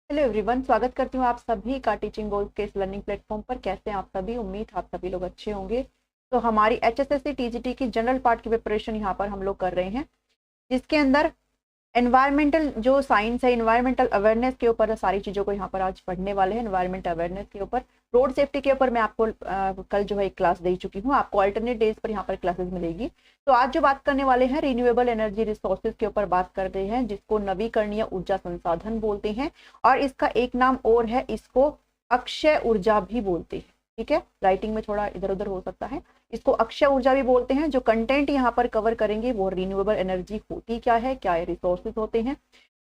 Hello everyone, स्वागत करती हूँ आप सभी का टीचिंग गोल्स के इस लर्निंग प्लेटफॉर्म पर। कैसे हैं आप सभी? उम्मीद आप सभी लोग अच्छे होंगे। तो हमारी एचएसएससी टीजीटी की जनरल पार्ट की प्रिपरेशन यहाँ पर हम लोग कर रहे हैं, जिसके अंदर एनवायरमेंटल जो साइंस है, इन्वायरमेंटल अवेयरनेस के ऊपर सारी चीज़ों को यहाँ पर आज पढ़ने वाले हैं। एनवायरमेंट अवेयरनेस के ऊपर, रोड सेफ्टी के ऊपर मैं आपको कल जो है एक क्लास दे चुकी हूँ। आपको अल्टरनेट डेज पर यहाँ पर क्लासेस मिलेगी। तो आज जो बात करने वाले हैं, रिन्यूएबल एनर्जी रिसोर्सेज के ऊपर बात कर रहे हैं, जिसको नवीकरणीय ऊर्जा संसाधन बोलते हैं, और इसका एक नाम और है, इसको अक्षय ऊर्जा भी बोलते हैं। ठीक है, राइटिंग में थोड़ा इधर उधर हो सकता है। इसको अक्षय ऊर्जा भी बोलते हैं। जो कंटेंट यहाँ पर कवर करेंगे वो रिन्यूएबल एनर्जी होती क्या है, क्या रिसोर्सेज होते हैं,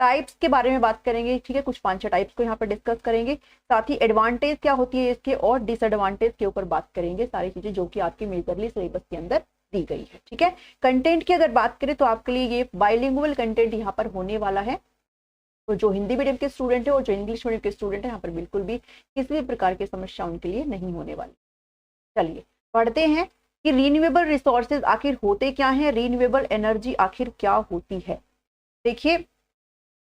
टाइप्स के बारे में बात करेंगे। ठीक है, कुछ 5-6 टाइप्स को यहाँ पर डिस्कस करेंगे। साथ ही एडवांटेज क्या होती है इसके और डिसएडवांटेज के ऊपर बात करेंगे। सारी चीजें जो कि आपकी मेजरली सिलेबस के अंदर दी गई है। ठीक है, कंटेंट की अगर बात करें तो आपके लिए ये बाइलिंगुअल कंटेंट यहाँ पर होने वाला है। तो जो हिंदी मीडियम के स्टूडेंट है और जो इंग्लिश मीडियम के स्टूडेंट है, यहाँ पर बिल्कुल भी किसी भी प्रकार की समस्या उनके लिए नहीं होने वाली। चलिए पढ़ते हैं कि रीन्यूएबल रिसोर्सेज आखिर होते क्या हैं, रीन्यूएबल एनर्जी आखिर क्या होती है। देखिए,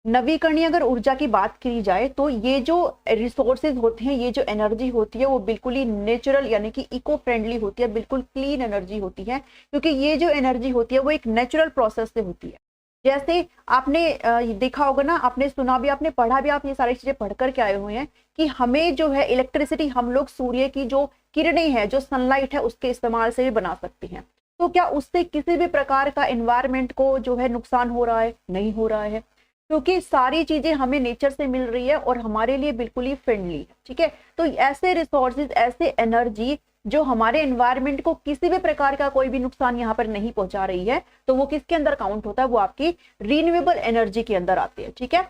नवीकरणीय अगर ऊर्जा की बात की जाए तो ये जो रिसोर्सेज होते हैं, ये जो एनर्जी होती है, वो बिल्कुल ही नेचुरल यानी कि इको फ्रेंडली होती है, बिल्कुल क्लीन एनर्जी होती है। क्योंकि ये जो एनर्जी होती है वो एक नेचुरल प्रोसेस से होती है। जैसे आपने देखा होगा ना, आपने सुना भी, आपने पढ़ा भी, आप ये सारी चीजें पढ़ करके आए हुए हैं कि हमें जो है इलेक्ट्रिसिटी हम लोग सूर्य की जो किरणें हैं, जो सनलाइट है, उसके इस्तेमाल से भी बना सकते हैं। तो क्या उससे किसी भी प्रकार का एनवायरमेंट को जो है नुकसान हो रहा है? नहीं हो रहा है, क्योंकि सारी चीजें हमें नेचर से मिल रही है और हमारे लिए बिल्कुल ही फ्रेंडली है। ठीक है, तो ऐसे रिसोर्सेज, ऐसे एनर्जी जो हमारे एनवायरमेंट को किसी भी प्रकार का कोई भी नुकसान यहाँ पर नहीं पहुंचा रही है, तो वो किसके अंदर काउंट होता है? वो आपकी रिन्यूएबल एनर्जी के अंदर आती है। ठीक है,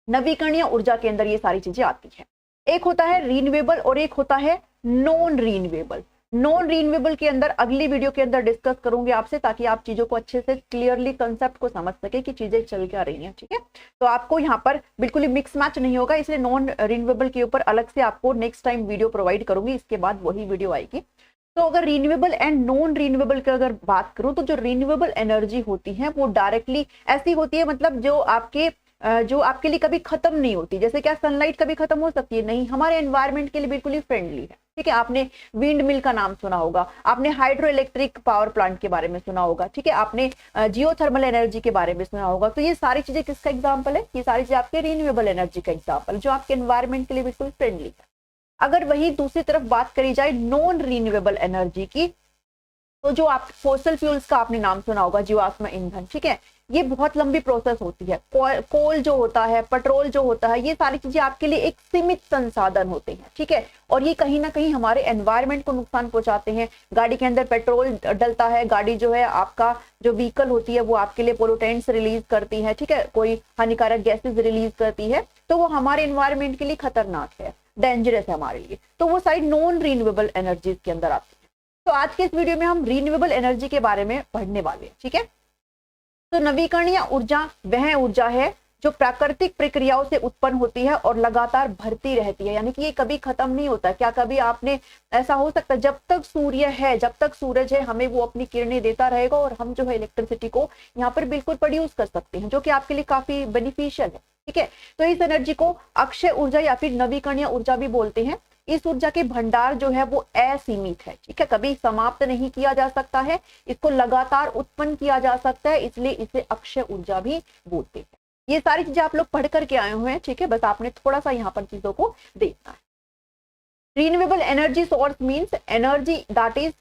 नवीकरणीय ऊर्जा के अंदर ये सारी चीजें आती है। एक होता है रिन्यूएबल और एक होता है नॉन रिन्यूएबल। नॉन रिन्यूएबल के अंदर अगली वीडियो के अंदर डिस्कस करूंगी आपसे, ताकि आप चीजों को अच्छे से क्लियरली कंसेप्ट को समझ सके कि चीजें चल क्या रही हैं। ठीक है, तो आपको यहाँ पर बिल्कुल ही मिक्स मैच नहीं होगा, इसलिए नॉन रिन्यूएबल के ऊपर अलग से आपको नेक्स्ट टाइम वीडियो प्रोवाइड करूंगी, इसके बाद वही वीडियो आएगी। तो अगर रिन्यूएबल एंड नॉन रिन्यूएबल की अगर बात करूं, तो जो रिन्यूएबल एनर्जी होती है वो डायरेक्टली ऐसी होती है, मतलब जो आपके लिए कभी खत्म नहीं होती। जैसे क्या सनलाइट कभी खत्म हो सकती है? नहीं, हमारे एनवायरमेंट के लिए बिल्कुल ही फ्रेंडली है। ठीक है, आपने विंड मिल का नाम सुना होगा, आपने हाइड्रो इलेक्ट्रिक पावर प्लांट के बारे में सुना होगा। ठीक है, आपने जियोथर्मल एनर्जी के बारे में सुना होगा। तो ये सारी चीजें किसका एग्जाम्पल है? ये सारी चीजें आपके रिन्यूएबल एनर्जी का एग्जाम्पल, जो आपके एनवायरमेंट के लिए बिल्कुल फ्रेंडली है। अगर वही दूसरी तरफ बात करी जाए नॉन रिन्यूएबल एनर्जी की, तो जो आप फोसिल फ्यूल्स का आपने नाम सुना होगा, जीवाश्म ईंधन। ठीक है, ये बहुत लंबी प्रोसेस होती है। कोल जो होता है, पेट्रोल जो होता है, ये सारी चीजें आपके लिए एक सीमित संसाधन होते हैं। ठीक है, और ये कहीं ना कहीं हमारे एनवायरमेंट को नुकसान पहुंचाते हैं। गाड़ी के अंदर पेट्रोल डलता है, गाड़ी जो है आपका जो व्हीकल होती है वो आपके लिए पोल्यूटेंट्स रिलीज करती है। ठीक है, कोई हानिकारक गैसेज रिलीज करती है, तो वो हमारे एनवायरमेंट के लिए खतरनाक है, डेंजरस है हमारे लिए। तो वो साइड नॉन रिन्यूएबल एनर्जीज के अंदर आती है। तो आज के इस वीडियो में हम रिन्यूएबल एनर्जी के बारे में पढ़ने वाले हैं। ठीक है, तो नवीकरणीय ऊर्जा वह ऊर्जा है जो प्राकृतिक प्रक्रियाओं से उत्पन्न होती है और लगातार बढ़ती रहती है, यानी कि ये कभी खत्म नहीं होता। क्या कभी आपने ऐसा हो सकता है, जब तक सूर्य है, जब तक सूरज है, हमें वो अपनी किरणें देता रहेगा और हम जो है इलेक्ट्रिसिटी को यहाँ पर बिल्कुल प्रोड्यूस कर सकते हैं, जो कि आपके लिए काफी बेनिफिशियल है। ठीक है, तो इस एनर्जी को अक्षय ऊर्जा या फिर नवीकरणीय ऊर्जा भी बोलते हैं। इस ऊर्जा के भंडार जो है वो असीमित है। ठीक है, कभी समाप्त नहीं किया जा सकता है, इसको लगातार उत्पन्न किया जा सकता है, इसलिए इसे अक्षय ऊर्जा भी बोलते हैं। ये सारी चीजें आप लोग पढ़ करके आए हुए हैं। ठीक है, बस आपने थोड़ा सा यहाँ पर चीजों को देखना है। Renewable energy source means energy that is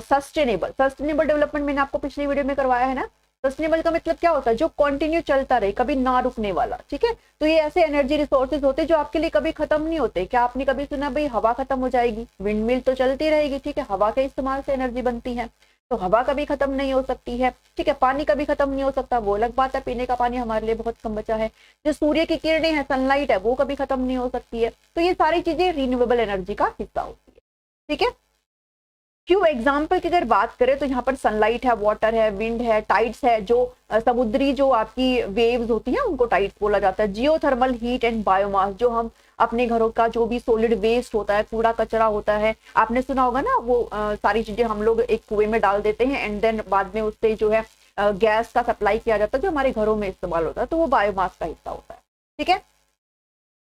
sustainable. Sustainable development मैंने आपको पिछली वीडियो में करवाया है ना। सस्टेनेबल का मतलब क्या होता है? जो कंटिन्यू चलता रहे, कभी ना रुकने वाला। ठीक है, तो ये ऐसे एनर्जी रिसोर्सेज होते हैं जो आपके लिए कभी खत्म नहीं होते। क्या आपने कभी सुना भाई हवा खत्म हो जाएगी? विंड मिल तो चलती रहेगी। ठीक है, हवा के इस्तेमाल से एनर्जी बनती है, तो हवा कभी खत्म नहीं हो सकती है। ठीक है, पानी कभी खत्म नहीं हो सकता, वो अलग बात है, पीने का पानी हमारे लिए बहुत कम बचा है। जो सूर्य की किरणें हैं, सनलाइट है, वो कभी खत्म नहीं हो सकती है। तो ये सारी चीजें रिन्यूएबल एनर्जी का हिस्सा होती है। ठीक है, फ्यू एग्जाम्पल की अगर बात करें तो यहाँ पर सनलाइट है, वाटर है, विंड है, टाइड्स है। जो समुद्री जो आपकी वेव्स होती हैं उनको टाइड्स बोला जाता है। जियोथर्मल हीट एंड बायोमास, जो हम अपने घरों का जो भी सॉलिड वेस्ट होता है, कूड़ा कचरा होता है, आपने सुना होगा ना, वो सारी चीजें हम लोग एक कुएं में डाल देते हैं एंड देन बाद में उससे जो है गैस का सप्लाई किया जाता है, जो हमारे घरों में इस्तेमाल होता है, तो वो बायोमास का हिस्सा होता है। ठीक है,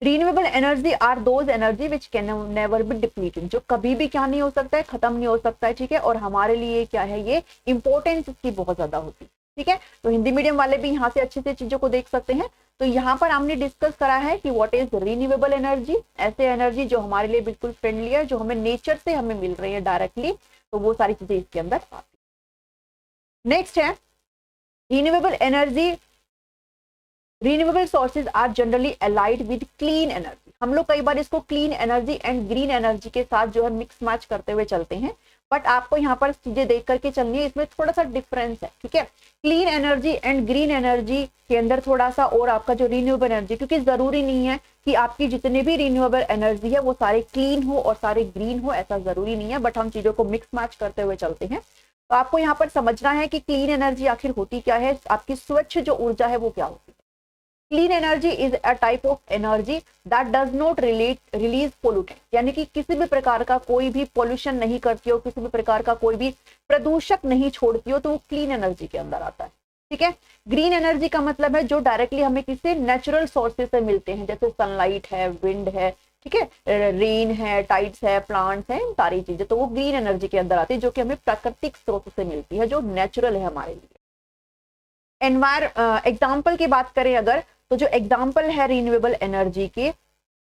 renewable energy are those energy which can never be depleted, जो कभी भी क्या नहीं हो सकता है, खत्म नहीं हो सकता है, ठीक है। और हमारे लिए क्या है, ये इंपॉर्टेंस इसकी बहुत ज्यादा होती है, ठीक है। तो हिंदी मीडियम वाले भी यहाँ से अच्छे से चीजों को देख सकते हैं। तो यहाँ पर हमने डिस्कस करा है कि व्हाट इज रिन्यूएबल एनर्जी, ऐसे एनर्जी जो हमारे लिए बिल्कुल फ्रेंडली है, जो हमें नेचर से हमें मिल रही है डायरेक्टली, तो वो सारी चीजें इसके अंदर आती है। नेक्स्ट है renewable energy, renewable sources are generally allied with clean energy. हम लोग कई बार इसको clean energy and green energy के साथ जो है मिक्स मैच करते हुए चलते हैं, बट आपको यहाँ पर चीजें देख करके चलनी है, इसमें थोड़ा सा डिफरेंस है, ठीक है। Clean energy and green energy के अंदर थोड़ा सा, और आपका जो रिन्यूएबल एनर्जी, क्योंकि जरूरी नहीं है कि आपकी जितने भी रिन्यूएबल एनर्जी है वो सारे क्लीन हो और सारे ग्रीन हो, ऐसा जरूरी नहीं है, बट हम चीजों को मिक्स मैच करते हुए चलते हैं। तो आपको यहाँ पर समझना है कि क्लीन एनर्जी आखिर होती क्या है, आपकी स्वच्छ जो ऊर्जा है वो क्या होती है। Clean energy is a type of energy that does not release pollutant, यानी कि किसी भी प्रकार का कोई भी पोल्यूशन नहीं करती हो, किसी भी प्रकार का कोई भी प्रदूषक नहीं छोड़ती हो, तो वो क्लीन एनर्जी के अंदर आता है, ठीक है। ग्रीन एनर्जी का मतलब है जो डायरेक्टली हमें किसी नेचुरल सोर्सेज से मिलते हैं, जैसे सनलाइट है, विंड है, ठीक है, रेन है, टाइड्स है, प्लांट्स है, सारी चीजें, तो वो ग्रीन एनर्जी के अंदर आती है, जो कि हमें प्राकृतिक स्रोत से मिलती है, जो नेचुरल है हमारे लिए। एग्जाम्पल की बात करें अगर, तो जो एग्जाम्पल है रिन्यूएबल एनर्जी के,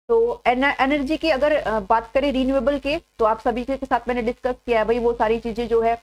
तो एनर्जी की अगर बात करें रिन्यूएबल के, तो आप सभी के साथ मैंने डिस्कस किया है भाई, वो सारी चीजें जो है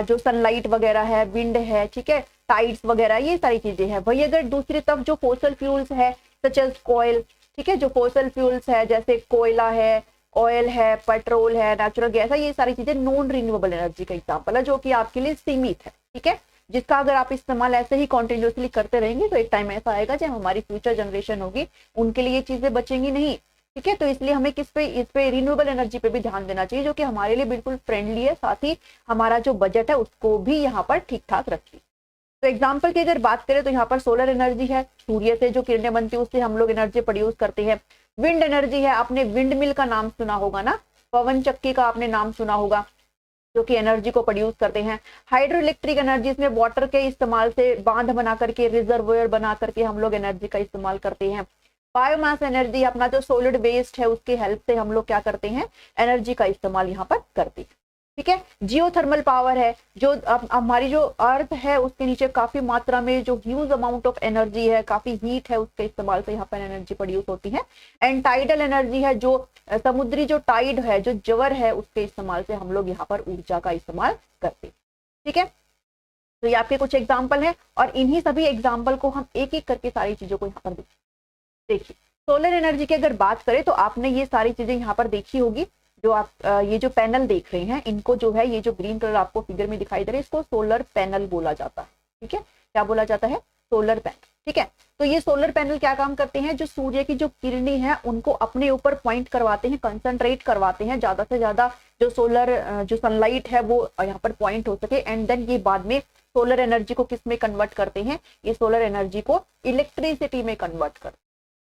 जो सनलाइट वगैरह है, विंड है, ठीक है, टाइड्स वगैरह, ये सारी चीजें हैं। वही अगर दूसरी तरफ जो फोसिल फ्यूल्स है सच एज कोयल, ठीक है, जो फोसिल फ्यूल्स है जैसे कोयला है, ऑयल है, पेट्रोल है, नेचुरल गैस है, ये सारी चीजें नॉन रिन्यूएबल एनर्जी का एग्जाम्पल है, जो कि आपके लिए सीमित है, ठीक है, जिसका अगर आप इस्तेमाल ऐसे ही कॉन्टिन्यूसली करते रहेंगे तो एक टाइम ऐसा आएगा जब हमारी फ्यूचर जनरेशन होगी, उनके लिए ये चीजें बचेंगी नहीं, ठीक है। तो इसलिए हमें इस पे रिन्यूएबल एनर्जी पे भी ध्यान देना चाहिए, जो कि हमारे लिए बिल्कुल फ्रेंडली है, साथ ही हमारा जो बजट है उसको भी यहाँ पर ठीक ठाक रखिए। तो एग्जाम्पल की अगर बात करें तो यहाँ पर सोलर एनर्जी है, सूर्य से जो किरणें बनती है उससे हम लोग एनर्जी प्रोड्यूस करते हैं। विंड एनर्जी है, आपने विंड मिल का नाम सुना होगा ना, पवन चक्की का आपने नाम सुना होगा, जो कि एनर्जी को प्रोड्यूस करते हैं। हाइड्रो इलेक्ट्रिक एनर्जी, इसमें वाटर के इस्तेमाल से बांध बना करके, रिजर्वोयर बना करके हम लोग एनर्जी का इस्तेमाल करते हैं। बायोमास एनर्जी, अपना जो सॉलिड वेस्ट है उसके हेल्प से हम लोग क्या करते हैं, एनर्जी का इस्तेमाल यहाँ पर करते हैं, ठीक है। जियोथर्मल पावर है, जो हमारी जो अर्थ है उसके नीचे काफी मात्रा में जो ह्यूज अमाउंट ऑफ एनर्जी है, काफी हीट है, उसके इस्तेमाल से यहाँ पर एनर्जी प्रोड्यूस होती है। एंड टाइडल एनर्जी है, जो समुद्री जो टाइड है, जो ज्वर है, उसके इस्तेमाल से हम लोग यहाँ पर ऊर्जा का इस्तेमाल करते हैं, ठीक है। तो ये आपके कुछ एग्जाम्पल है, और इन्हीं सभी एग्जाम्पल को हम एक एक करके सारी चीजों को यहाँ पर देखिए। सोलर एनर्जी की अगर बात करें तो आपने ये सारी चीजें यहाँ पर देखी होगी, जो आप ये जो पैनल देख रहे हैं, इनको जो है, ये जो ग्रीन कलर आपको फिगर में दिखाई दे रहा है, इसको सोलर पैनल बोला जाता है, ठीक है। क्या बोला जाता है, सोलर पैनल, ठीक है। तो ये सोलर पैनल क्या काम करते हैं, जो सूर्य की जो किरणें हैं उनको अपने ऊपर पॉइंट करवाते हैं, कंसंट्रेट करवाते हैं, ज्यादा से ज्यादा जो सोलर जो सनलाइट है वो यहाँ पर पॉइंट हो सके, एंड देन ये बाद में सोलर एनर्जी को किस में कन्वर्ट करते हैं, ये सोलर एनर्जी को इलेक्ट्रिसिटी में कन्वर्ट करते हैं,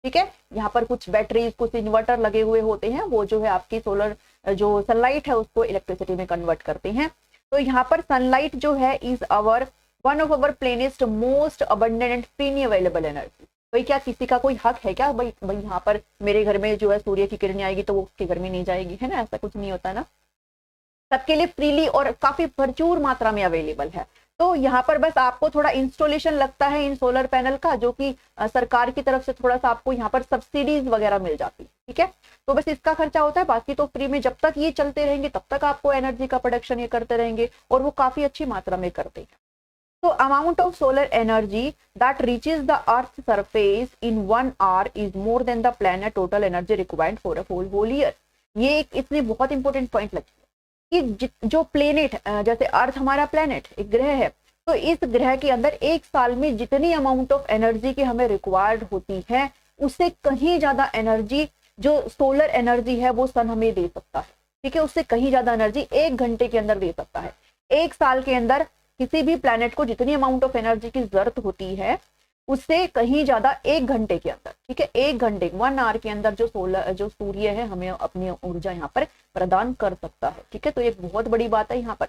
ठीक है। यहाँ पर कुछ बैटरीज, कुछ इन्वर्टर लगे हुए होते हैं, वो जो है आपकी सोलर जो सनलाइट है उसको इलेक्ट्रिसिटी में कन्वर्ट करते हैं। तो यहाँ पर सनलाइट जो है is our one of our planet's most abundant and freely available energy. भाई क्या किसी का कोई हक है क्या, भाई भाई यहाँ पर मेरे घर में जो है सूर्य की किरणें आएगी तो वो उसके घर में नहीं जाएगी, है ना, ऐसा कुछ नहीं होता ना, सबके लिए फ्रीली और काफी प्रचुर मात्रा में अवेलेबल है। तो यहाँ पर बस आपको थोड़ा इंस्टॉलेशन लगता है इन सोलर पैनल का, जो कि सरकार की तरफ से थोड़ा सा आपको यहाँ पर सब्सिडीज वगैरह मिल जाती है, ठीक है। तो बस इसका खर्चा होता है, बाकी तो फ्री में, जब तक ये चलते रहेंगे तब तक आपको एनर्जी का प्रोडक्शन ये करते रहेंगे, और वो काफी अच्छी मात्रा में करते हैं। तो amount of solar energy that reaches the earth surface in 1 hour is more than the planet total energy required for a whole year. ये एक इसमें बहुत इंपॉर्टेंट पॉइंट लगता है कि जो प्लेनेट, जैसे अर्थ हमारा प्लेनेट एक ग्रह है, तो इस ग्रह के अंदर एक साल में जितनी अमाउंट ऑफ एनर्जी की हमें रिक्वायर्ड होती है, उससे कहीं ज्यादा एनर्जी जो सोलर एनर्जी है वो सन हमें दे सकता है, ठीक है। उससे कहीं ज्यादा एनर्जी 1 घंटे के अंदर दे सकता है। एक साल के अंदर किसी भी प्लेनेट को जितनी अमाउंट ऑफ एनर्जी की जरूरत होती है, उससे कहीं ज्यादा 1 घंटे के अंदर, ठीक है, 1 घंटे 1 hour के अंदर जो सूर्य है हमें अपनी ऊर्जा यहाँ पर प्रदान कर सकता है, ठीक है। तो एक बहुत बड़ी बात है यहाँ पर,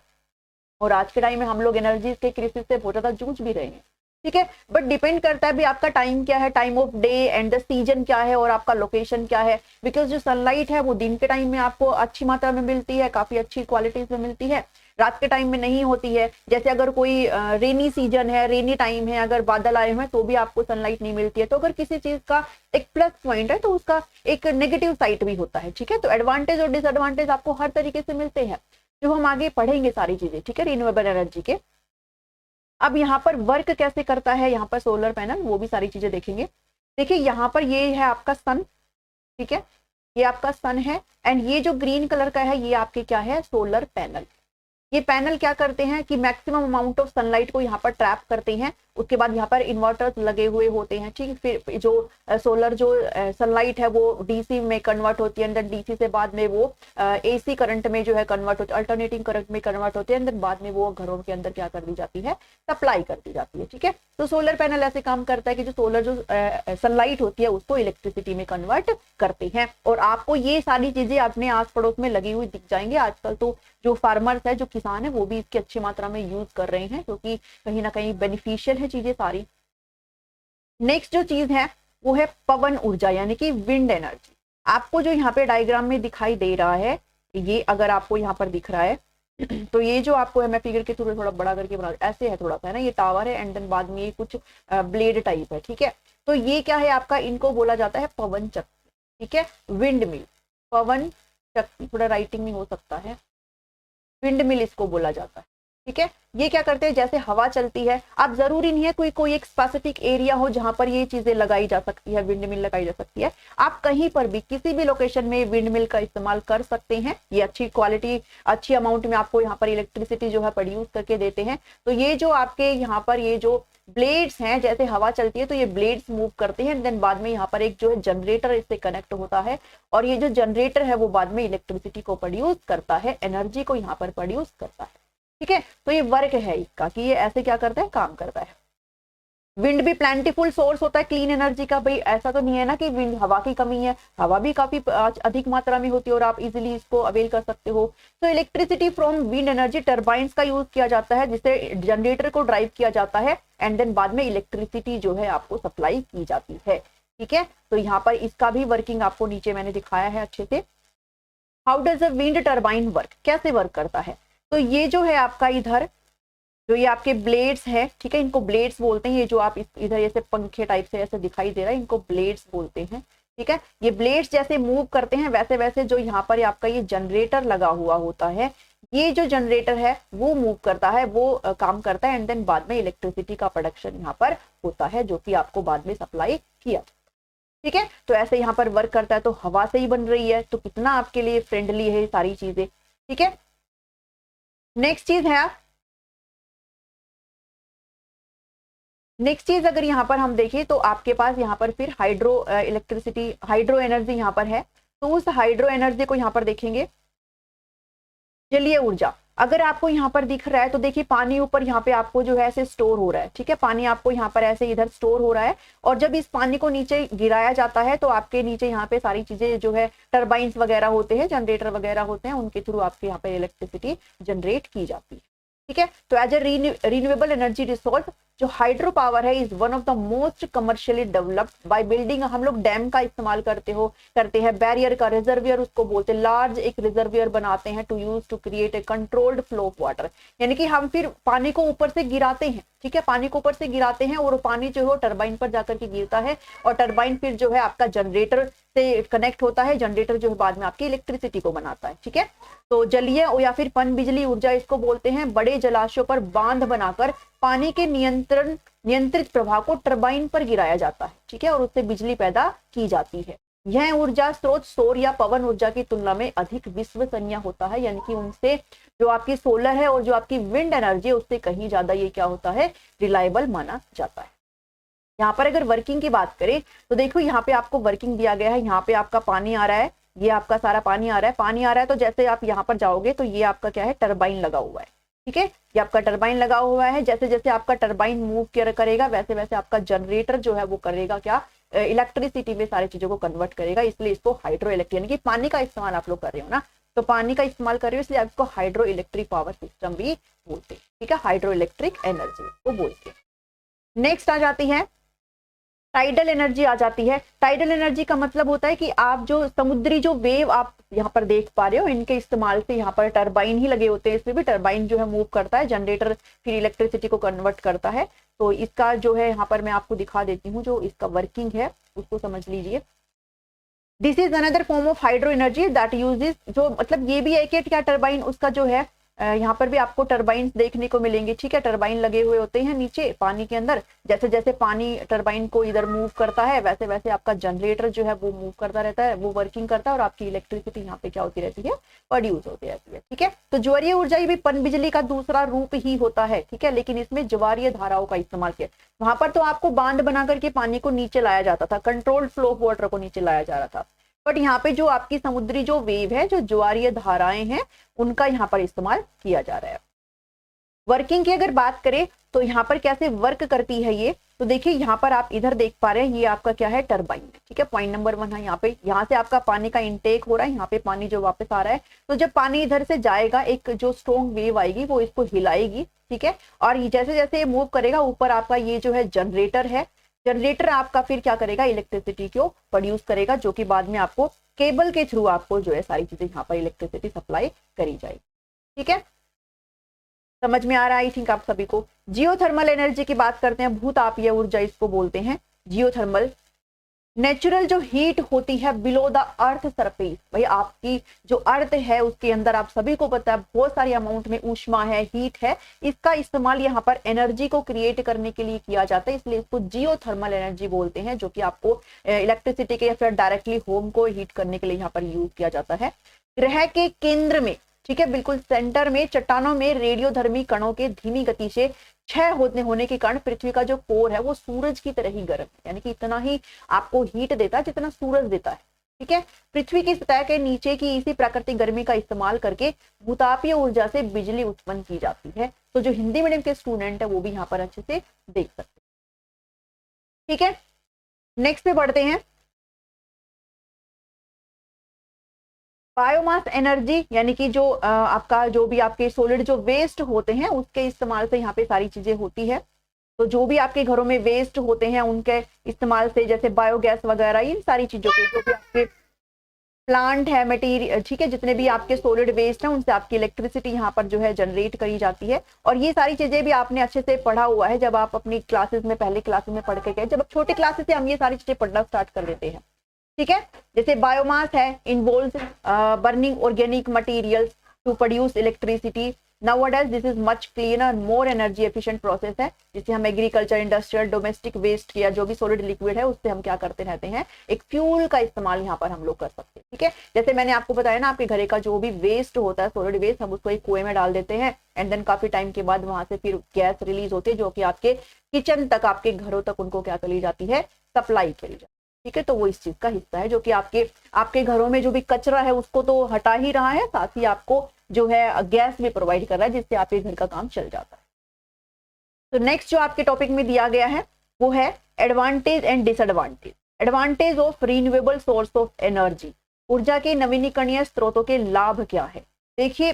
और आज के टाइम में हम लोग एनर्जी के क्राइसिस से बहुत ज्यादा जूझ भी रहे हैं, ठीक है। बट डिपेंड करता है भी आपका टाइम क्या है, time of day and the season क्या है और आपका लोकेशन क्या है। बिकॉज जो सनलाइट है वो दिन के टाइम में आपको अच्छी मात्रा में मिलती है, काफी अच्छी क्वालिटीज में मिलती है, रात के टाइम में नहीं होती है। जैसे अगर कोई रेनी सीजन है, रेनी टाइम है, अगर बादल आए हुए हैं तो भी आपको सनलाइट नहीं मिलती है। तो अगर किसी चीज का एक प्लस पॉइंट है तो उसका एक नेगेटिव साइड भी होता है, ठीक है। तो एडवांटेज और डिसएडवांटेज आपको हर तरीके से मिलते हैं, जो हम आगे पढ़ेंगे सारी चीजें, ठीक है, रिन्यूएबल एनर्जी के। अब यहाँ पर वर्क कैसे करता है यहाँ पर सोलर पैनल, वो भी सारी चीजें देखेंगे। देखिए यहाँ पर ये है आपका सन, ठीक है, ये आपका सन है, एंड ये जो ग्रीन कलर का है ये आपके क्या है, सोलर पैनल। ये पैनल क्या करते हैं कि मैक्सिमम अमाउंट ऑफ सनलाइट को यहाँ पर ट्रैप करते हैं। उसके बाद यहाँ पर इन्वर्टर्स लगे हुए होते हैं, ठीक है। फिर जो सोलर जो सनलाइट है वो डीसी में कन्वर्ट होती है, देन डीसी से बाद में वो एसी करंट में जो है कन्वर्ट होती है, अल्टरनेटिंग करंट में कन्वर्ट होती है, देन बाद में वो घरों के अंदर क्या कर दी जाती है, सप्लाई कर दी जाती है, ठीक है। तो सोलर पैनल ऐसे काम करता है कि जो सोलर जो सनलाइट होती है उसको इलेक्ट्रिसिटी में कन्वर्ट करते हैं। और आपको ये सारी चीजें अपने आस पड़ोस में लगी हुई दिख जाएंगे। आजकल तो जो फार्मर्स है, जो किसान है, वो भी इसकी अच्छी मात्रा में यूज कर रहे हैं, क्योंकि कहीं ना कहीं बेनिफिशियल है चीजें सारी। नेक्स्ट जो चीज है वो है पवन ऊर्जा, यानी कि विंड एनर्जी। आपको जो यहाँ पे डायग्राम में दिखाई दे रहा है, ये अगर आपको यहाँ पर दिख रहा है तो ये जो आपको है, मैं फिगर के थ्रू थोड़ा बड़ा करके बना, ऐसे है थोड़ा सा, है ना, ये टावर है, एंड देन बाद में ये कुछ ब्लेड टाइप है, ठीक है। तो ये क्या है आपका, इनको बोला जाता है पवन चक्की, ठीक है, विंड मिल, पवन चक्की, थोड़ा राइटिंग में हो सकता है, विंड मिल इसको बोला जाता है, ठीक है। ये क्या करते हैं, जैसे हवा चलती है, अब जरूरी नहीं है कोई एक स्पेसिफिक एरिया हो जहां पर ये चीजें लगाई जा सकती है, विंड मिल लगाई जा सकती है। आप कहीं पर भी किसी भी लोकेशन में विंड मिल का इस्तेमाल कर सकते हैं। ये अच्छी क्वालिटी, अच्छी अमाउंट में आपको यहाँ पर इलेक्ट्रिसिटी जो है प्रोड्यूस करके देते हैं। तो ये जो आपके यहाँ पर ये जो ब्लेड्स हैं, जैसे हवा चलती है तो ये ब्लेड्स मूव करते हैं, देन बाद में यहाँ पर एक जो है जनरेटर इससे कनेक्ट होता है, और ये जो जनरेटर है वो बाद में इलेक्ट्रिसिटी को प्रोड्यूस करता है, एनर्जी को यहाँ पर प्रोड्यूस करता है, ठीक है। तो ये वर्क है इसका कि ये ऐसे क्या करता है, काम करता है। विंड भी प्लेंटीफुल सोर्स होता है क्लीन एनर्जी का। भाई ऐसा तो नहीं है ना कि विंड हवा की कमी है, हवा भी काफी अधिक मात्रा में होती है और आप इजीली इसको अवेल कर सकते हो। तो electricity from wind energy turbines का यूज किया जाता है, जिससे जनरेटर को ड्राइव किया जाता है, एंड देन बाद में इलेक्ट्रिसिटी जो है आपको सप्लाई की जाती है, ठीक है। तो यहाँ पर इसका भी वर्किंग आपको नीचे मैंने दिखाया है अच्छे से। How does a wind turbine work, कैसे वर्क करता है। तो ये जो है आपका इधर जो ये आपके ब्लेड्स है, ठीक है, इनको ब्लेड्स बोलते हैं। ये जो आप इधर ऐसे पंखे टाइप से ऐसे दिखाई दे रहा है, इनको ब्लेड्स बोलते हैं, ठीक है। ये ब्लेड्स जैसे मूव करते हैं वैसे वैसे जो यहाँ पर आपका ये जनरेटर लगा हुआ होता है, ये जो जनरेटर है वो मूव करता है, वो काम करता है, एंड देन बाद में इलेक्ट्रिसिटी का प्रोडक्शन यहाँ पर होता है, जो कि आपको बाद में सप्लाई किया, ठीक है। तो ऐसे यहाँ पर वर्क करता है। तो हवा से ही बन रही है, तो कितना आपके लिए फ्रेंडली है सारी चीजें, ठीक है। नेक्स्ट चीज है, नेक्स्ट चीज अगर यहाँ पर हम देखें तो आपके पास यहाँ पर फिर हाइड्रो इलेक्ट्रिसिटी, हाइड्रो एनर्जी यहाँ पर है। तो उस हाइड्रो एनर्जी को यहाँ पर देखेंगे, जलीय ऊर्जा। अगर आपको यहाँ पर दिख रहा है तो देखिए पानी ऊपर यहाँ पे आपको जो है ऐसे स्टोर हो रहा है, ठीक है, पानी आपको यहाँ पर ऐसे इधर स्टोर हो रहा है, और जब इस पानी को नीचे गिराया जाता है तो आपके नीचे यहाँ पे सारी चीजें जो है टर्बाइंस वगैरह होते हैं, जनरेटर वगैरह होते हैं, उनके थ्रू आपके यहाँ पे इलेक्ट्रिसिटी जनरेट की जाती है, ठीक है। तो as a renewable energy resource जो हाइड्रो पावर है is one of the most commercially developed by building. हम लोग डैम का इस्तेमाल करते हैं, बैरियर का, रिजर्वियर उसको बोलते हैं, लार्ज एक रिजर्वियर बनाते हैं to use to create a controlled flow of water. यानी कि हम फिर पानी को ऊपर से गिराते हैं, ठीक है, पानी को ऊपर से गिराते हैं और पानी जो है टरबाइन पर जाकर के गिरता है, और टरबाइन फिर जो है आपका जनरेटर से कनेक्ट होता है, जनरेटर जो है बाद में आपकी इलेक्ट्रिसिटी को बनाता है, ठीक है। तो जलीय या फिर पन बिजली ऊर्जा इसको बोलते हैं। बड़े जलाशयों पर बांध बनाकर पानी के नियंत्रित प्रवाह को टरबाइन पर गिराया जाता है, ठीक है, और उससे बिजली पैदा की जाती है। यह ऊर्जा स्रोत सौर या पवन ऊर्जा की तुलना में अधिक विश्वसनीय होता है, यानी कि उनसे जो आपकी सोलर है और जो आपकी विंड एनर्जी है उससे कहीं ज्यादा ये क्या होता है, रिलायबल माना जाता है। यहाँ पर अगर वर्किंग की बात करें तो देखो यहाँ पे आपको वर्किंग दिया गया है, यहाँ पे आपका पानी आ रहा है, ये आपका सारा पानी आ रहा है, तो जैसे आप यहाँ पर जाओगे तो ये आपका क्या है, टरबाइन लगा हुआ है, ठीक है, ये आपका टरबाइन लगा हुआ है। जैसे जैसे आपका टरबाइन मूव करेगा वैसे वैसे आपका जनरेटर जो है वो करेगा क्या, इलेक्ट्रिसिटी में सारी चीजों को कन्वर्ट करेगा। इसलिए इसको हाइड्रो इलेक्ट्रिक, यानी कि पानी का इस्तेमाल आप लोग कर रहे हो ना, तो पानी का इस्तेमाल कर रहे हो इसलिए आपको हाइड्रो इलेक्ट्रिक पावर सिस्टम भी बोलते हैं, ठीक है, हाइड्रो इलेक्ट्रिक एनर्जी को बोलते हैं। नेक्स्ट आ जाती है टाइडल एनर्जी आ जाती है। टाइडल एनर्जी का मतलब होता है कि आप जो समुद्री जो वेव आप यहाँ पर देख पा रहे हो, इनके इस्तेमाल से यहाँ पर टरबाइन ही लगे होते हैं, इसमें भी टरबाइन जो है मूव करता है, जनरेटर फिर इलेक्ट्रिसिटी को कन्वर्ट करता है। तो इसका जो है यहाँ पर मैं आपको दिखा देती हूँ, जो इसका वर्किंग है उसको समझ लीजिए। This is another form of hydro energy that uses, जो मतलब ये भी है कि क्या टरबाइन उसका जो है यहाँ पर भी आपको टरबाइन देखने को मिलेंगे, ठीक है। टरबाइन लगे हुए होते हैं नीचे पानी के अंदर, जैसे जैसे पानी टरबाइन को इधर मूव करता है वैसे वैसे आपका जनरेटर जो है वो मूव करता रहता है, वो वर्किंग करता है और आपकी इलेक्ट्रिसिटी यहाँ पे क्या होती रहती है, प्रोड्यूस होती रहती है, ठीक है। तो ज्वारीय ऊर्जा ये भी पन बिजली का दूसरा रूप ही होता है, ठीक है, लेकिन इसमें ज्वारीय धाराओं का इस्तेमाल किया। वहां पर तो आपको बांध बना करके पानी को नीचे लाया जाता था, कंट्रोल्ड फ्लो ऑफ वाटर को नीचे लाया जा रहा था, बट यहाँ पे जो आपकी समुद्री जो वेव है, जो ज्वारीय धाराएं हैं, उनका यहाँ पर इस्तेमाल किया जा रहा है। वर्किंग की अगर बात करें तो यहाँ पर कैसे वर्क करती है ये, तो देखिए यहाँ पर आप इधर देख पा रहे हैं, ये आपका क्या है, टरबाइन, ठीक है। पॉइंट नंबर 1 है यहाँ पे, यहाँ से आपका पानी का इंटेक हो रहा है, यहाँ पे पानी जो वापस आ रहा है, तो जब पानी इधर से जाएगा एक जो स्ट्रॉन्ग वेव आएगी वो इसको हिलाएगी, ठीक है। और जैसे जैसे ये मूव करेगा ऊपर आपका ये जो है जनरेटर है, जनरेटर आपका फिर क्या करेगा, इलेक्ट्रिसिटी को प्रोड्यूस करेगा, जो कि बाद में आपको केबल के थ्रू आपको जो है सारी चीजें यहाँ पर इलेक्ट्रिसिटी सप्लाई करी जाएगी, ठीक है। समझ में आ रहा है आई थिंक आप सभी को। जियोथर्मल एनर्जी की बात करते हैं, भूतापीय ऊर्जा इसको बोलते हैं जियोथर्मल। नेचुरल जो हीट होती है बिलो द अर्थ सरफेस, भाई आपकी जो अर्थ है उसके अंदर आप सभी को पता है बहुत सारी अमाउंट में ऊष्मा है, हीट है, इसका इस्तेमाल यहाँ पर एनर्जी को क्रिएट करने के लिए किया जाता है, इसलिए इसको जियोथर्मल एनर्जी बोलते हैं, जो कि आपको इलेक्ट्रिसिटी के या फिर डायरेक्टली होम को हीट करने के लिए यहाँ पर यूज किया जाता है। ग्रह के केंद्र में, ठीक है, बिल्कुल सेंटर में चट्टानों में रेडियोधर्मी कणों के धीमी गति से क्षय होने के कारण पृथ्वी का जो कोर है वो सूरज की तरह ही गर्म है, यानी कि इतना ही आपको हीट देता है जितना सूरज देता है, ठीक है। पृथ्वी की सतह के नीचे की इसी प्राकृतिक गर्मी का इस्तेमाल करके भूतापीय ऊर्जा से बिजली उत्पन्न की जाती है। तो जो हिंदी मीडियम के स्टूडेंट है वो भी यहाँ पर अच्छे से देख सकते हैं, ठीक है। नेक्स्ट पे बढ़ते हैं, बायोमास एनर्जी, यानी कि जो आपका जो भी आपके सॉलिड जो वेस्ट होते हैं उसके इस्तेमाल से यहाँ पे सारी चीजें होती है। तो जो भी आपके घरों में वेस्ट होते हैं उनके इस्तेमाल से, जैसे बायोगैस वगैरह, इन सारी चीजों के जो भी आपके प्लांट है, मटेरियल, ठीक है, जितने भी आपके सॉलिड वेस्ट हैं उनसे आपकी इलेक्ट्रिसिटी यहाँ पर जो है जनरेट करी जाती है। और ये सारी चीजें भी आपने अच्छे से पढ़ा हुआ है जब आप अपनी क्लासेस में, पहले क्लासेस में पढ़ के गए, जब छोटे क्लासेस से हम ये सारी चीजें पढ़ना स्टार्ट कर देते हैं, ठीक है। जैसे बायोमास है, involves burning organic materials to produce electricity. Nowadays this is much cleaner, more energy efficient process है, जिसे हम एग्रीकल्चर, इंडस्ट्रियल, डोमेस्टिक वेस्ट या जो भी सॉलिड लिक्विड है उससे हम क्या करते रहते हैं, एक फ्यूल का इस्तेमाल यहाँ पर हम लोग कर सकते हैं, ठीक है। जैसे मैंने आपको बताया ना, आपके घरे का जो भी वेस्ट होता है, सॉलिड वेस्ट, हम उसको एक कुएं में डाल देते हैं एंड देन काफी टाइम के बाद वहां से फिर गैस रिलीज होती है, जो कि आपके किचन तक, आपके घरों तक उनको क्या करी जाती है, सप्लाई करी जाती है, ठीक है। तो वो इस चीज का हिस्सा है, जो कि आपके घरों में जो भी कचरा है उसको तो हटा ही रहा है, साथ ही आपको जो है गैस भी प्रोवाइड कर रहा है, जिससे आपके घर का काम चल जाता है। तो नेक्स्ट जो आपके टॉपिक में दिया गया है वो है advantage and disadvantage. Advantage of renewable source of energy, ऊर्जा के नवीनीकरणीय स्रोतों के लाभ क्या है। देखिए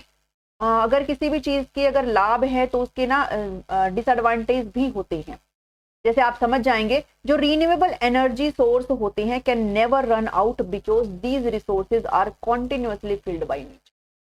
अगर किसी भी चीज के अगर लाभ है तो उसके ना डिसएडवांटेज भी होते हैं। जैसे आप समझ जाएंगे, जो रिन्यूएबल एनर्जी सोर्स होते हैं can never run out because these resources are continuously filled by nature.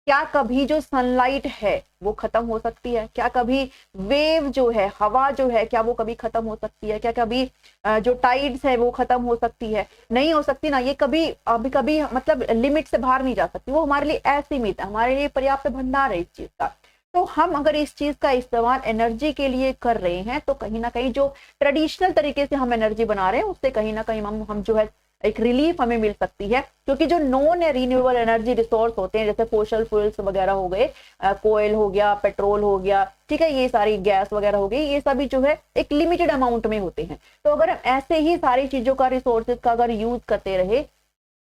क्या कभी जो सनलाइट है वो खत्म हो सकती है? क्या कभी वेव जो है, हवा जो है, क्या वो कभी खत्म हो सकती है? क्या कभी जो टाइड्स है वो खत्म हो सकती है? नहीं हो सकती ना। ये कभी कभी मतलब लिमिट से बाहर नहीं जा सकती, वो हमारे लिए असीमित है, हमारे लिए पर्याप्त भंडार है इस चीज का। तो हम अगर इस चीज का इस्तेमाल एनर्जी के लिए कर रहे हैं तो कहीं ना कहीं जो ट्रेडिशनल तरीके से हम एनर्जी बना रहे हैं उससे कहीं ना कहीं हम जो है एक रिलीफ हमें मिल सकती है। क्योंकि जो नॉन रिन्यूएबल एनर्जी रिसोर्स होते हैं, जैसे फोसिल फ्यूल्स वगैरह हो गए, कोयल हो गया, पेट्रोल हो गया, ठीक है, ये सारी गैस वगैरह हो गई, ये सभी जो है एक लिमिटेड अमाउंट में होते हैं। तो अगर हम ऐसे ही सारी चीजों का, रिसोर्सेज का अगर यूज करते रहे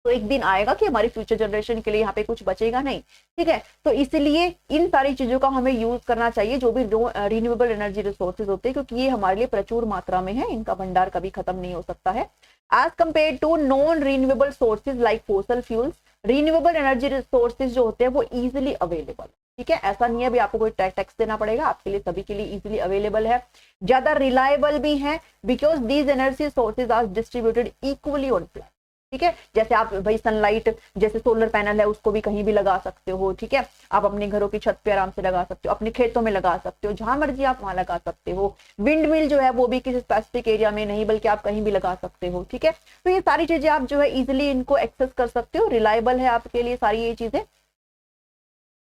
तो एक दिन आएगा कि हमारी फ्यूचर जनरेशन के लिए यहाँ पे कुछ बचेगा नहीं, ठीक है। तो इसलिए इन सारी चीजों का हमें यूज करना चाहिए, जो भी रिन्यूएबल एनर्जी रिसोर्सेज होते हैं, क्योंकि ये हमारे लिए प्रचुर मात्रा में है, इनका भंडार कभी खत्म नहीं हो सकता है। As compare to non renewable sources like fossil fuels, renewable energy resources जो होते हैं वो इजिली अवेलेबल, ठीक है, ऐसा नहीं है भी आपको कोई टैक्स देना पड़ेगा, आपके लिए सभी के लिए इजीली अवेलेबल है, ज्यादा रिलायबल भी है, because these energy sources are distributed equally on planet, ठीक है। जैसे आप भाई सनलाइट, जैसे सोलर पैनल है उसको भी कहीं भी लगा सकते हो, ठीक है, आप अपने घरों की छत पे आराम से लगा सकते हो, अपने खेतों में लगा सकते हो, जहां मर्जी आप वहां लगा सकते हो। विंड मिल जो है वो भी किसी स्पेसिफिक एरिया में नहीं, बल्कि आप कहीं भी लगा सकते हो, ठीक है। तो ये सारी चीजें आप जो है इजिली इनको एक्सेस कर सकते हो, रिलायबल है आपके लिए सारी ये चीजें।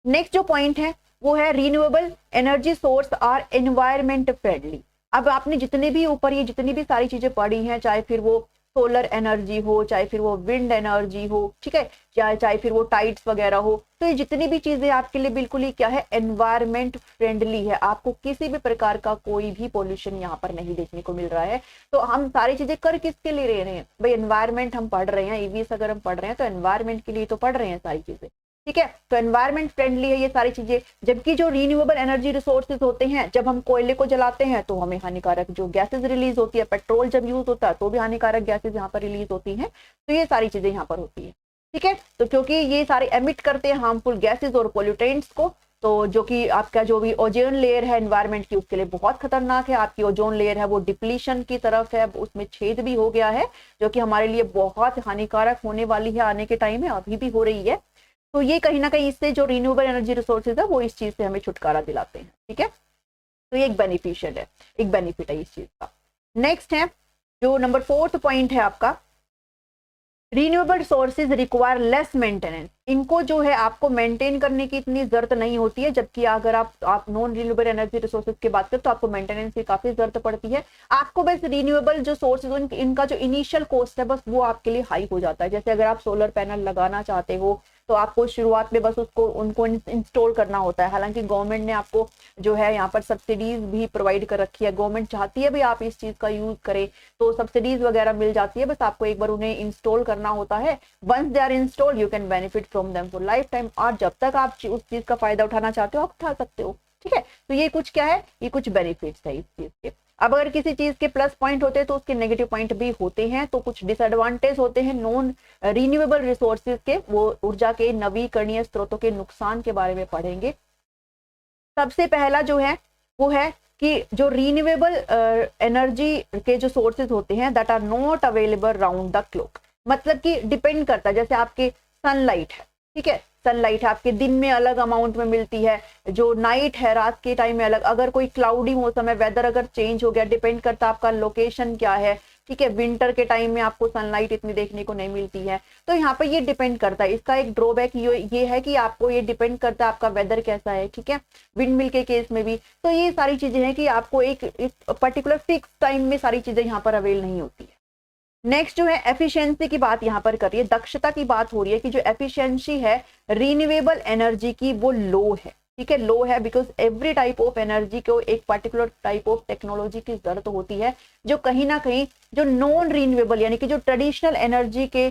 नेक्स्ट जो पॉइंट है वो है renewable energy source are environment friendly. अब आपने जितने भी ऊपर ये जितनी भी सारी चीजें पढ़ी हैं, चाहे फिर वो सोलर एनर्जी हो, चाहे फिर वो विंड एनर्जी हो, ठीक है, चाहे फिर वो टाइड्स वगैरह हो, तो ये जितनी भी चीजें आपके लिए बिल्कुल ही क्या है, एनवायरमेंट फ्रेंडली है, आपको किसी भी प्रकार का कोई भी पोल्यूशन यहाँ पर नहीं देखने को मिल रहा है। तो हम सारी चीजें कर किसके लिए रहे हैं भाई, एनवायरमेंट हम पढ़ रहे हैं, ईवीएस अगर हम पढ़ रहे हैं तो एनवायरमेंट के लिए तो पढ़ रहे हैं सारी चीजें, ठीक है। तो एनवायरमेंट फ्रेंडली है ये सारी चीजें। जबकि जो रिन्यूएबल एनर्जी रिसोर्सेज होते हैं, जब हम कोयले को जलाते हैं तो हमें हानिकारक जो गैसेज रिलीज होती है, पेट्रोल जब यूज होता है तो भी हानिकारक गैसेज यहाँ पर रिलीज होती हैं, तो ये सारी चीजें यहाँ पर होती है, ठीक है। तो क्योंकि ये सारे एमिट करते हैं हार्मफुल गैसेज और पोल्यूटेंट्स को, तो जो कि आपका जो भी ओजोन लेयर है एनवायरमेंट की उसके लिए बहुत खतरनाक है, आपकी ओजोन लेयर है वो डिप्लीशन की तरफ है, उसमें छेद भी हो गया है, जो कि हमारे लिए बहुत हानिकारक होने वाली है आने के टाइम में, अभी भी हो रही है। तो ये कहीं ना कहीं इससे जो रिन्यूएबल एनर्जी रिसोर्सेज है वो इस चीज से हमें छुटकारा दिलाते हैं, ठीक है। तो ये एक बेनिफिशियल है, एक बेनिफिट है इस चीज का। नेक्स्ट है जो नंबर 4th पॉइंट है आपका, renewable sources require less maintenance. इनको जो है आपको मेंटेन करने की इतनी जरूरत नहीं होती है, जबकि अगर आप नॉन रिन्यूएबल एनर्जी रिसोर्सेज की बात करें तो आपको मेंटेनेंस की काफी जरूरत पड़ती है। आपको बस रिन्यूएबल जो सोर्सेज इनका जो इनिशियल कॉस्ट है बस वो आपके लिए हाई हो जाता है। जैसे अगर आप सोलर पैनल लगाना चाहते हो तो आपको शुरुआत में बस उनको इंस्टॉल करना होता है। हालांकि गवर्नमेंट ने आपको जो है यहाँ पर सब्सिडीज भी प्रोवाइड कर रखी है, गवर्नमेंट चाहती है भी आप इस चीज का यूज करें, तो सब्सिडीज वगैरह मिल जाती है, बस आपको एक बार उन्हें इंस्टॉल करना होता है। Once they are install you can benefit from them for lifetime, और जब तक आप उस चीज का फायदा उठाना चाहते हो आप उठा सकते हो, ठीक है। तो ये कुछ क्या है, ये कुछ बेनिफिट्स है इस चीज के। अब अगर किसी चीज के प्लस पॉइंट होते हैं तो उसके नेगेटिव पॉइंट भी होते हैं, तो कुछ डिसएडवांटेज होते हैं नॉन रिन्यूएबल रिसोर्सेज के, वो ऊर्जा के नवीकरणीय स्रोतों के नुकसान के बारे में पढ़ेंगे। सबसे पहला जो है वो है कि जो रिन्यूएबल एनर्जी के जो सोर्सेज होते हैं that are not available round the clock, मतलब कि डिपेंड करता है, जैसे आपके सनलाइट है, ठीक है, सनलाइट है आपके दिन में अलग अमाउंट में मिलती है, जो नाइट है रात के टाइम में अलग, अगर कोई क्लाउडी मौसम है, वेदर अगर चेंज हो गया, डिपेंड करता है आपका लोकेशन क्या है, ठीक है। विंटर के टाइम में आपको सनलाइट इतनी देखने को नहीं मिलती है, तो यहाँ पर ये डिपेंड करता है। इसका एक ड्रॉबैक ये है कि आपको ये डिपेंड करता है आपका वेदर कैसा है, ठीक है, विंड मिल के केस में भी। तो ये सारी चीजें हैं कि आपको एक पर्टिकुलर फिक्स टाइम में सारी चीजें यहाँ पर अवेल नहीं होती है। नेक्स्ट जो है एफिशिएंसी की बात यहाँ पर कर रही है, दक्षता की बात हो रही है कि जो एफिशिएंसी है रिन्यूएबल एनर्जी की वो लो है, ठीक है, लो है, because every type of energy को एक पर्टिकुलर टाइप ऑफ टेक्नोलॉजी की जरूरत होती है, जो कहीं ना कहीं जो नॉन रिन्यूएबल यानी कि जो ट्रेडिशनल एनर्जी के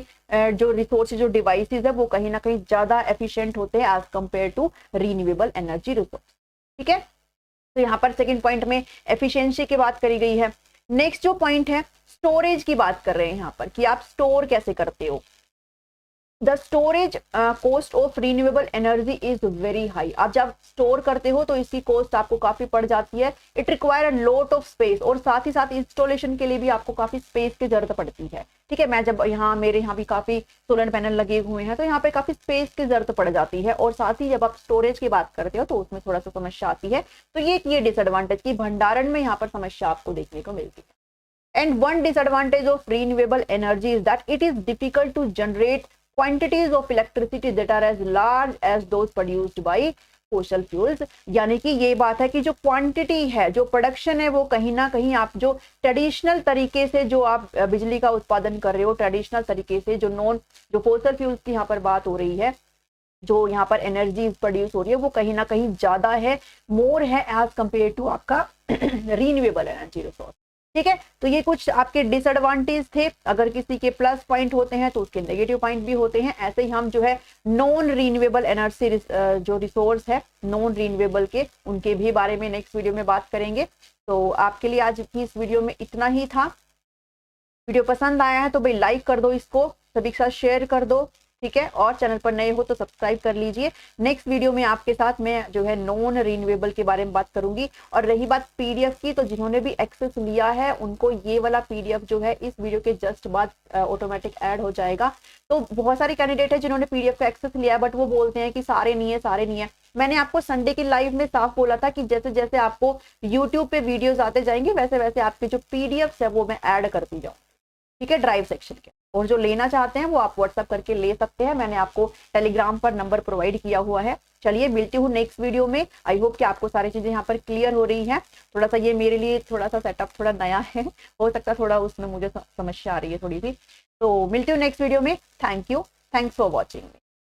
जो रिसोर्स जो डिवाइसेज है वो कहीं ना कहीं ज्यादा एफिशिएंट होते हैं as compare to renewable energy resource, ठीक है। तो यहाँ पर सेकेंड पॉइंट में एफिशिएंसी की बात करी गई है। नेक्स्ट जो पॉइंट है स्टोरेज की बात कर रहे हैं यहाँ पर कि आप स्टोर कैसे करते हो। The storage cost of renewable energy is very high. आप जब स्टोर करते हो तो इसकी कॉस्ट आपको काफी पड़ जाती है। It require a lot of space, और साथ ही साथ इंस्टॉलेशन के लिए भी आपको काफी स्पेस की जरूरत पड़ती है, ठीक है। मैं जब मेरे यहाँ भी काफी सोलर पैनल लगे हुए हैं तो यहाँ पे काफी स्पेस की जरूरत पड़ जाती है, और साथ ही जब आप स्टोरेज की बात करते हो तो उसमें थोड़ा सा समस्या आती है। तो ये डिसएडवांटेज की भंडारण में यहाँ पर समस्या आपको देखने को मिलती है। And one disadvantage of renewable energy is that it is difficult to generate quantities of electricity that are as large as those produced by fossil fuels। यानी कि ये बात है कि जो क्वांटिटी है, जो प्रोडक्शन है, वो कहीं ना कहीं आप जो ट्रेडिशनल तरीके से जो आप बिजली का उत्पादन कर रहे हो, ट्रेडिशनल तरीके से जो फॉसिल फ्यूल्स की यहाँ पर बात हो रही है, जो यहाँ पर एनर्जी प्रोड्यूस हो रही है, वो कहीं ना कहीं ज्यादा है, मोर है एज कंपेयर टू आपका रिन्यूएबल एनर्जी रिसोर्स, ठीक है। तो ये कुछ आपके डिसएडवांटेज थे। अगर किसी के प्लस पॉइंट होते हैं तो उसके नेगेटिव पॉइंट भी होते हैं। ऐसे ही हम जो है नॉन रिन्यूएबल एनर्जी जो रिसोर्स है नॉन रिन्यूएबल के, उनके भी बारे में नेक्स्ट वीडियो में बात करेंगे। तो आपके लिए आज की इस वीडियो में इतना ही था। वीडियो पसंद आया है तो भाई लाइक कर दो, इसको सभी के साथ शेयर कर दो, ठीक है, और चैनल पर नए हो तो सब्सक्राइब कर लीजिए। नेक्स्ट वीडियो में आपके साथ मैं जो है नॉन रिन्यूएबल के बारे में बात करूंगी। और रही बात पीडीएफ की, तो जिन्होंने भी एक्सेस लिया है उनको ये वाला पीडीएफ जो है इस वीडियो के जस्ट बाद ऑटोमेटिक ऐड हो जाएगा। तो बहुत सारे कैंडिडेट है जिन्होंने पीडीएफ का एक्सेस लिया है, बट वो बोलते हैं कि सारे नहीं है, सारे नहीं है। मैंने आपको संडे की लाइव में साफ बोला था कि जैसे जैसे आपको यूट्यूब पे वीडियोस आते जाएंगे वैसे वैसे आपके जो पीडीएफ है वो मैं ऐड करती जाऊँ, ठीक है, ड्राइव सेक्शन के। और जो लेना चाहते हैं वो आप व्हाट्सएप करके ले सकते हैं, मैंने आपको टेलीग्राम पर नंबर प्रोवाइड किया हुआ है। चलिए मिलती हूँ नेक्स्ट वीडियो में। आई होप कि आपको सारी चीजें यहाँ पर क्लियर हो रही हैं। थोड़ा सा ये मेरे लिए थोड़ा सा सेटअप थोड़ा नया है, हो सकता है थोड़ा उसमें मुझे समस्या आ रही है थोड़ी सी। तो मिलती हूँ नेक्स्ट वीडियो में। Thank you, thanks for watching.